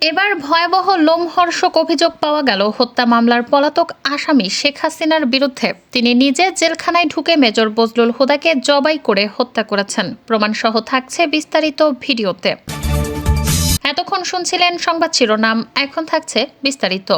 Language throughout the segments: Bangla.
এবার ভয়াবহ লোমহর্ষক অভিযোগ পাওয়া গেল হত্যা মামলার পলাতক আসামি শেখ হাসিনার বিরুদ্ধে। তিনি নিজে জেলখানায় ঢুকে মেজর বজলুল হুদাকে জবাই করে হত্যা করেছেন। প্রমাণসহ থাকছে বিস্তারিত ভিডিওতে। এতক্ষণ শুনছিলেন সংবাদ শিরোনাম, এখন থাকছে বিস্তারিত।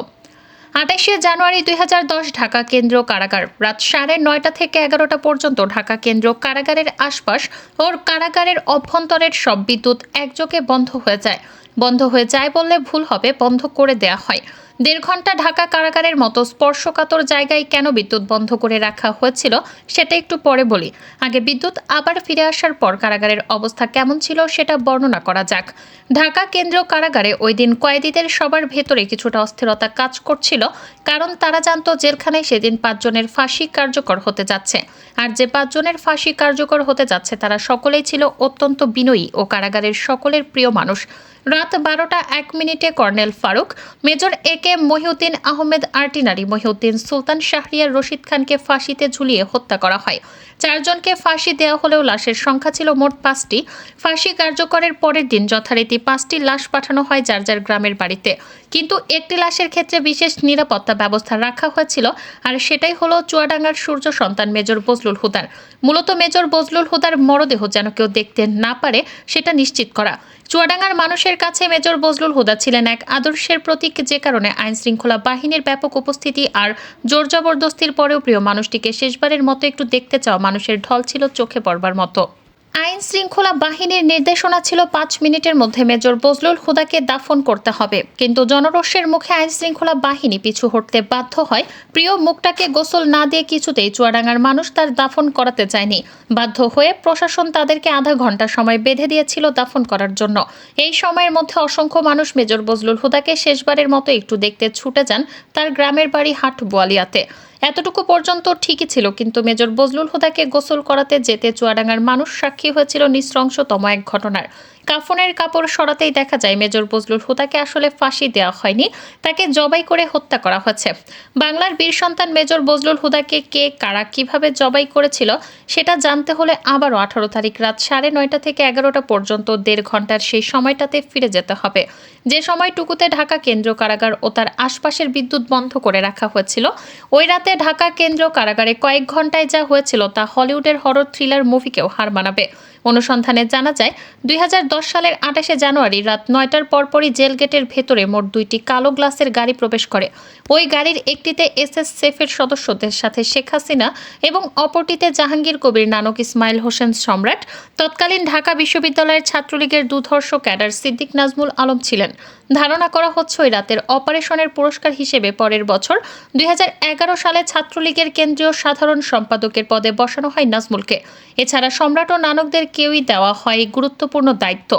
২৮শে জানুয়ারি ২০১০ ঢাকা কেন্দ্রীয় কারাগার। রাত ৯:৩০ থেকে ১১টা পর্যন্ত ঢাকা কেন্দ্রীয় কারাগারের আশপাশ ও কারাগারের অভ্যন্তরের সব বিদ্যুৎ একযোগে বন্ধ হয়ে যায়। বন্ধ হয়ে যায় বললে ভুল হবে, বন্ধ করে দেয়া হয়। ১.৫ ঘন্টা ঢাকা কারাগারের মতো স্পর্শকাতর জায়গায় কেন বিদ্যুৎ বন্ধ করে রাখা হয়েছিল সেটা একটু পরে বলি। আগে বিদ্যুৎ আবার ফিরে আসার পর কারাগারের অবস্থা কেমন ছিল সেটা বর্ণনা করা যাক। ঢাকা কেন্দ্রীয় কারাগারে ওই দিন কয়েদিদের সবার ভেতরে কিছুটা অস্থিরতা কাজ করছিল, কারণ তারা জানতো জেলখানায় সেদিন ৫ জনের ফাঁসি কার্যকর হতে যাচ্ছে। আর যে ৫ জনের ফাঁসি কার্যকর হতে যাচ্ছে তারা সকলেই ছিল অত্যন্ত বিনয়ী ও কারাগারের সকলের প্রিয় মানুষ। রাত ১২টা ১ মিনিটে কর্নেল ফারুক, মেজর একে মহিউদ্দিন আহমেদ আর্টিনারি, মহিউদ্দিন সুলতান, শাহরিয়ার রশিদ খানকে ফাঁসিতে ঝুলিয়ে হত্যা করা হয়। ৪ জনকে ফাঁসি দেওয়া হলেও লাশের সংখ্যা ছিল মোট ৫টি। ফাঁসি কার্যকরের পরের দিন যথারীতি ৫টি লাশ পাঠানো হয় যার যার গ্রামের বাড়িতে। কিন্তু একটি লাশের ক্ষেত্রে বিশেষ নিরাপত্তা ব্যবস্থা রাখা হয়েছিল, আর সেটাই হলো চুয়াডাঙ্গার সূর্য সন্তান মেজর বজলুল হুদার। মূলত মেজর বজলুল হুদার মরদেহ যেন কেউ দেখতে না পারে সেটা নিশ্চিত করা। চুয়াডাঙ্গার মানুষের কাছে মেজর বজলুল হুদা ছিলেন এক আদর্শের প্রতীক, যে কারণে আইন শৃঙ্খলা বাহিনীর ব্যাপক উপস্থিতি আর জোর জবরদস্তির পরেও প্রিয় মানুষটিকে শেষবারের মতো একটু দেখতে চাওয়া মানুষের ঢল ছিল চোখে পড়বার মতো। আইন শৃঙ্খলা বাহিনীর নির্দেশনা ছিল ৫ মিনিটের মধ্যে মেজর বজলুল হুদাকে দাফন করতে হবে, কিন্তু জনরোষের মুখে আইন শৃঙ্খলা বাহিনী পিছু হটতে বাধ্য হয়। প্রিয় মুখটাকে গোসল না দিয়ে কিছুতেই চুয়াডাঙ্গার মানুষ তার দাফন করাতে চায়নি। বাধ্য হয়ে প্রশাসন তাদেরকে আধা ঘন্টা সময় বেঁধে দিয়েছিল দাফন করার জন্য। এই সময়ের মধ্যে অসংখ্য মানুষ মেজর বজলুল হুদাকে শেষবারের মতো একটু দেখতে ছুটে যান তার গ্রামের বাড়ি হাট বোয়ালিয়াতে। এতটুকু পর্যন্ত ঠিকই ছিল, কিন্তু মেজর বজলুল হুদাকে গোসল করাতে যেতে চুয়াডাঙ্গার মানুষ সাক্ষী হয়েছিল নৃশংসতম এক ঘটনার। কাফনের কাপড় সরাতেই দেখা যায় মেজর বজলুল হুদাকে আসলে ফাঁসি দেওয়া হয়নি, তাকে জবাই করে হত্যা করা হয়েছে। বাংলার বীর সন্তান মেজর বজলুল হুদাকে কে, কারা, কিভাবে জবাই করেছিল সেটা জানতে হলে আবারও ১৮ তারিখ রাত ৯:৩০ থেকে ১১টা পর্যন্ত ১.৫ ঘন্টার সেই সময়টাতে ফিরে যেতে হবে, যে সময়টুকুতে ঢাকা কেন্দ্রীয় কারাগার ও তার আশপাশের বিদ্যুৎ বন্ধ করে রাখা হয়েছিল। ওই রাতে ঢাকা কেন্দ্রীয় কারাগারে কয়েক ঘন্টায় যা হয়েছিল তা হলিউডের হরর থ্রিলার মুভিকেও হার মানাবে। অনুসন্ধানে জানা যায় ২০১০ সালের ২৮শে জানুয়ারি রাত ৯টার পরপরই জেল গেটের ভেতরে মোট ২টি কালো গ্লাসের গাড়ি প্রবেশ করে। ওই গাড়ির একটিতে এসএস সেফের সদস্যদের সাথে শেখ হাসিনা এবং অপরটিতে জাহাঙ্গীর কবির নানক, ইসমাইল হোসেন সম্রাট, তৎকালীন ঢাকা বিশ্ববিদ্যালয়ের ছাত্রলীগের দুধর্ষ ক্যাডার সিদ্দিক নাজমুল আলম ছিলেন। ধারণা করা হচ্ছে ওই রাতের অপারেশনের পুরস্কার হিসেবে পরের বছর ২০১১ সালে ছাত্রলীগের কেন্দ্রীয় সাধারণ সম্পাদকের পদে বসানো হয় নাজমুলকে। এছাড়া সম্রাট ও নানকদের কেউই দেওয়া হয় গুরুত্বপূর্ণ দায়িত্ব।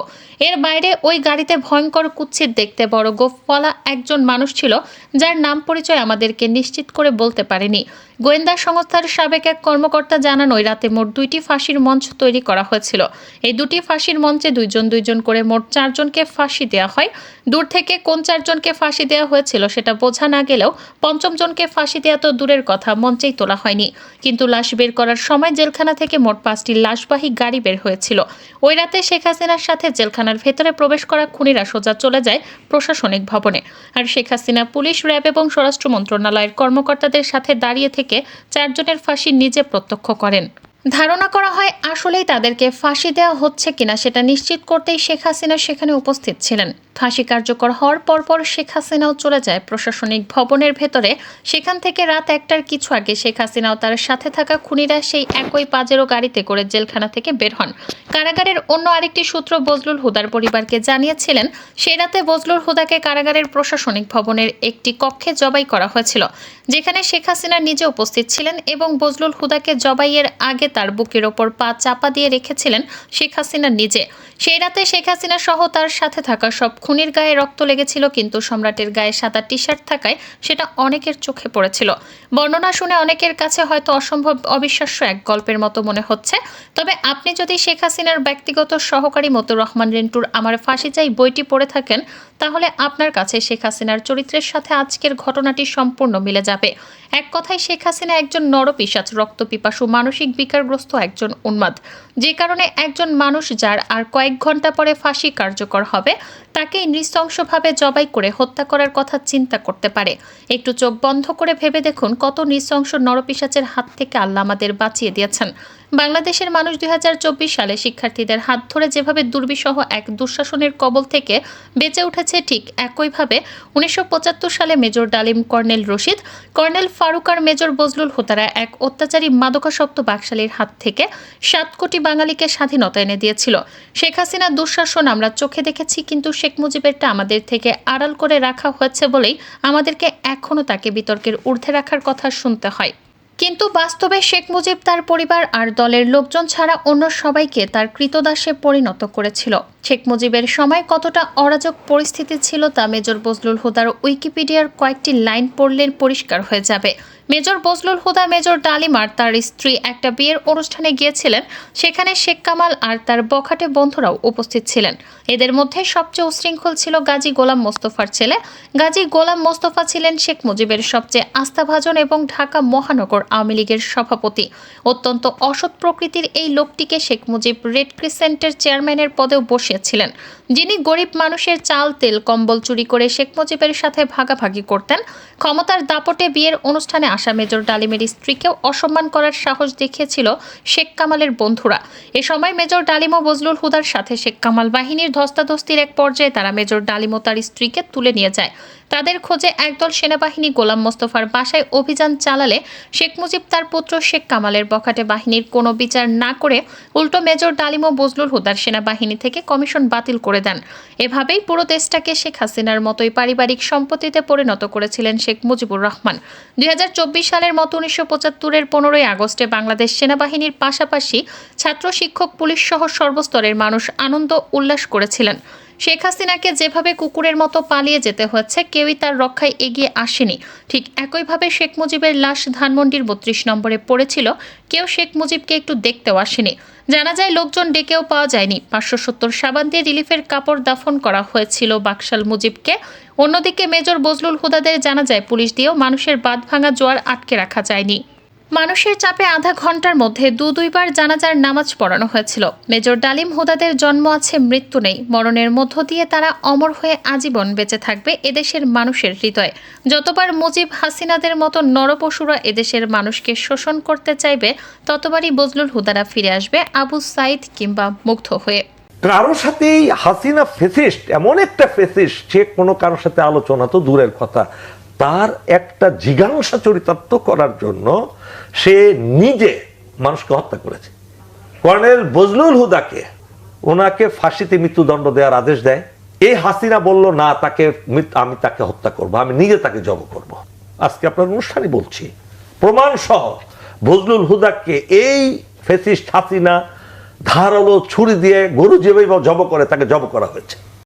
এর বাইরে ওই গাড়িতে ভয়ঙ্কর কুৎসিত দেখতে বড় গোঁফওয়ালা একজন মানুষ ছিল, যার নাম পরিচয় আমাদেরকে নিশ্চিত করে বলতে পারেনি। গোয়েন্দা সংস্থার সাবেক এক কর্মকর্তা জানান, ওই রাতে মোট ২টি ফাঁসির মঞ্চ তৈরি করা হয়েছিল। এই ২টি ফাঁসির মঞ্চে ২ জন করে মোট ৪ জনকে ফাঁসি দেওয়া হয়। দূর থেকে কোন ৪ জনকে ফাঁসি দেওয়া হয়েছিল সেটা বোঝা না গেলেও ৫ম জনকে ফাঁসি দেওয়া তো দূরের কথা, মঞ্চেই তোলা হয়নি। কিন্তু লাশ বের করার সময় জেলখানা থেকে মোট ৫টি লাশবাহী গাড়ি বের হয়েছিল। ওই রাতে শেখ হাসিনার সাথে জেলখানার ভেতরে প্রবেশ করা খুনিরা সোজা চলে যায় প্রশাসনিক ভবনে, আর শেখ হাসিনা পুলিশ, র্যাব এবং স্বরাষ্ট্র মন্ত্রণালয়ের কর্মকর্তাদের সাথে দাঁড়িয়ে থেকে ৪ জনের ফাঁসি নিজে প্রত্যক্ষ করেন। ধারণা করা হয় আসলেই তাদেরকে ফাঁসি দেওয়া হচ্ছে কিনা সেটা নিশ্চিত করতেই শেখ হাসিনা সেখানে উপস্থিত ছিলেন। ফাঁসি কার্যকর হওয়ার পরপর শেখ হাসিনাও চলে যায় প্রশাসনিক ভবনের ভেতরে। সেখান থেকে রাত ১টার কিছু আগে শেখ হাসিনাও তার সাথে থাকা খুনিরা সেই একই পাজেরো গাড়িতে করে জেলখানা থেকে বের হন। কারাগারের অন্য আরেকটি সূত্র বজলুল হুদার পরিবারকে জানিয়েছিলেন, সেই রাতে বজলুল হুদাকে কারাগারের প্রশাসনিক ভবনের একটি কক্ষে জবাই করা হয়েছিল, যেখানে শেখ হাসিনা নিজে উপস্থিত ছিলেন এবং বজলুল হুদাকে জবাইয়ের আগে তার বুকের ওপর পা চাপা দিয়ে রেখেছিলেন শেখ হাসিনা নিজে। সেই রাতে শেখ হাসিনা সহ তার সাথে থাকা সব খুনির গায়ে রক্ত লেগেছিল, কিন্তু সম্রাটের গায়ে সাদা টি শার্ট থাকায় সেটা অনেকের চোখে পড়েছিল। বর্ণনা শুনে অনেকের কাছে হয়তো অসম্ভব অবিশ্বাস্য এক গল্পের মতো মনে হচ্ছে, তবে আপনি যদি শেখ হাসিনার ব্যক্তিগত সহকারী মতুর রহমান রিন্টুর আমার ফাঁসি চাই বইটি পড়ে থাকেন, তাহলে আপনার কাছে শেখ হাসিনার চরিত্রের সাথে আজকের ঘটনাটি সম্পূর্ণ মিলে যাবে। এক কথায় শেখ হাসিনা একজন নরপিশাচ, রক্তপিপাসু, মানসিক বিকারগ্রস্ত একজন উন্মাদ, যে কারণে একজন মানুষ যার আর কয়েক কয়েক ঘন্টা পরে ফাঁসি কার্যকর হবে তাকেই নৃশংসভাবে জবাই করে হত্যা করার কথা চিন্তা করতে পারে। একটু চোখ বন্ধ করে ভেবে দেখুন কত নৃশংস নরপিশাচের হাত থেকে আল্লাহ আমাদের বাঁচিয়ে দিয়েছেন। বাংলাদেশের মানুষ 2024 সালে শিক্ষার্থীদের হাত ধরে যেভাবে দুর্বিষহ এক দুঃশাসনের কবল থেকে বেঁচে উঠেছে, ঠিক একইভাবে 1975 সালে মেজর ডালিম, কর্নেল রশিদ, কর্নেল ফারুক আর মেজর বজলুল হুদারা এক অত্যাচারী মাদকাসক্ত বাকশালীর হাত থেকে 7 কোটি বাঙালিকে স্বাধীনতা এনে দিয়েছিল। শেখ হাসিনার দুঃশাসন আমরা চোখে দেখেছি, কিন্তু শেখ মুজিবেরটা আমাদের থেকে আড়াল করে রাখা হয়েছে বলেই আমাদেরকে এখনও তাকে বিতর্কের ঊর্ধ্বে রাখার কথা শুনতে হয়। কিন্তু বাস্তবে শেখ মুজিব তার পরিবার আর দলের লোকজন ছাড়া অন্য সবাইকে তার কৃতদাসে পরিণত করেছিল। শেখ মুজিবের সময় কতটা অরাজক পরিস্থিতি ছিল তা মেজর বজলুল হুদার উইকিপিডিয়ার কয়েকটি লাইন পড়লে পরিষ্কার হয়ে যাবে। মেজর বজলুল হুদা, মেজর ডালিম আর তার স্ত্রী একটা বিয়ের অনুষ্ঠানে গিয়েছিলেন। সেখানে শেখ কামাল আর তার বখাটে বন্ধুরাও উপস্থিত ছিলেন। এদের মধ্যে সবচেয়ে উশৃঙ্খল ছিল গাজী গোলাম মোস্তফার ছেলে। গাজী গোলাম মোস্তফা ছিলেন শেখ মুজিবের সবচেয়ে আস্থাভাজন এবং ঢাকা মহানগর আওয়ামী লীগের সভাপতি। অত্যন্ত অসৎ প্রকৃতির এই লোকটিকে শেখ মুজিব রেড ক্রিসেন্টের চেয়ারম্যানের পদেও বসিয়েছিলেন, যিনি গরিব মানুষের চাল, তেল, কম্বল চুরি করে শেখ মুজিবের সাথে ভাগাভাগি করতেন। ক্ষমতার দাপটে বিয়ের অনুষ্ঠানে আসা মেজর ডালিমের স্ত্রীকেও অসম্মান করার সাহস দেখিয়েছিল শেখ কামালের বন্ধুরা। এ সময় মেজর ডালিম ও বজলুল হুদার সাথে শেখ কামাল বাহিনীর ধস্তাধস্তির এক পর্যায়ে তারা মেজর ডালিম ও তার স্ত্রীকে তুলে নিয়ে যায়। তাদের খোঁজে একদল সেনাবাহিনী গোলাম মোস্তফার বাসায় অভিযান চালালে শেখ মুজিব তার পুত্র শেখ কামালের বখাটে বাহিনীর কোনো বিচার না করে উল্টো মেজর ডালিম ও বজলুল হুদার সেনাবাহিনী থেকে কমিশন বাতিল করে দেন। এভাবেই পুরো দেশটাকে শেখ হাসিনার মতোই পারিবারিক সম্পত্তিতে পরিণত করেছিলেন শেখ মুজিবুর রহমান। 2024 সালের মতো 1975-এর 15ই আগস্টে বাংলাদেশ সেনাবাহিনীর পাশাপাশি ছাত্র, শিক্ষক, পুলিশ সহ সর্বস্তরের মানুষ আনন্দ উল্লাস করেছিলেন। শেখ হাসিনাকে যেভাবে কুকুরের মতো পালিয়ে যেতে হচ্ছে, কেউই তার রক্ষায় এগিয়ে আসেনি। ঠিক একইভাবে শেখ মুজিবের লাশ ধানমন্ডির 32 নম্বরে পড়েছিল, কেউ শেখ মুজিবকে একটু দেখতেও আসেনি। জানা যায় লোকজন ডেকেও পাওয়া যায়নি। 570 সাবান দিয়ে রিলিফের কাপড় দাফন করা হয়েছিল বাকশাল মুজিবকে। অন্যদিকে মেজর বজলুল হুদাদের জানা যায় পুলিশ দিয়েও মানুষের বাঁধ ভাঙা জোয়ার আটকে রাখা যায়নি। মানুষের চাপে আধা ঘন্টার মধ্যে দুইবার জানাজার নামাজ পড়ানো হয়েছিল। মেজর ডালিম হুদাদের জন্ম আছে, মৃত্যু নেই। মরণের মধ্য দিয়ে তারা অমর হয়ে আজীবন বেঁচে থাকবে এদেশের মানুষের হৃদয়ে। যতবার মুজিব, হাসিনাদের মতো নরপশুরা এদেশের মানুষকে শোষণ করতে চাইবে, ততবারই বজলুল হুদারা ফিরে আসবে আবু সাইদ কিংবা মুগ্ধ হয়ে। কারোর সাথেই হাসিনা ফেসিস্ট, এমন একটা ফেসিস্ট, সে কোনো কারোর সাথে আলোচনা তো দূরের কথা, তার একটা জিজ্ঞাসা চরিতার্থ করার জন্য সে নিজে মানুষকে হত্যা করেছে। কর্নেল বজলুল হুদাকে ওনাকে ফাঁসিতে মৃত্যুদণ্ড দেওয়ার আদেশ দেয়। এই হাসিনা বলল না, আমি তাকে হত্যা করব, আমি নিজে তাকে জব করব। আজকে আপনার অনুষ্ঠানে বলছি, প্রমাণ সহ বজলুল হুদাকে এই ফেসিস্ট হাসিনা ধারালো ছুরি দিয়ে গরু যেভাবে জব করে তাকে জব করা হয়েছে।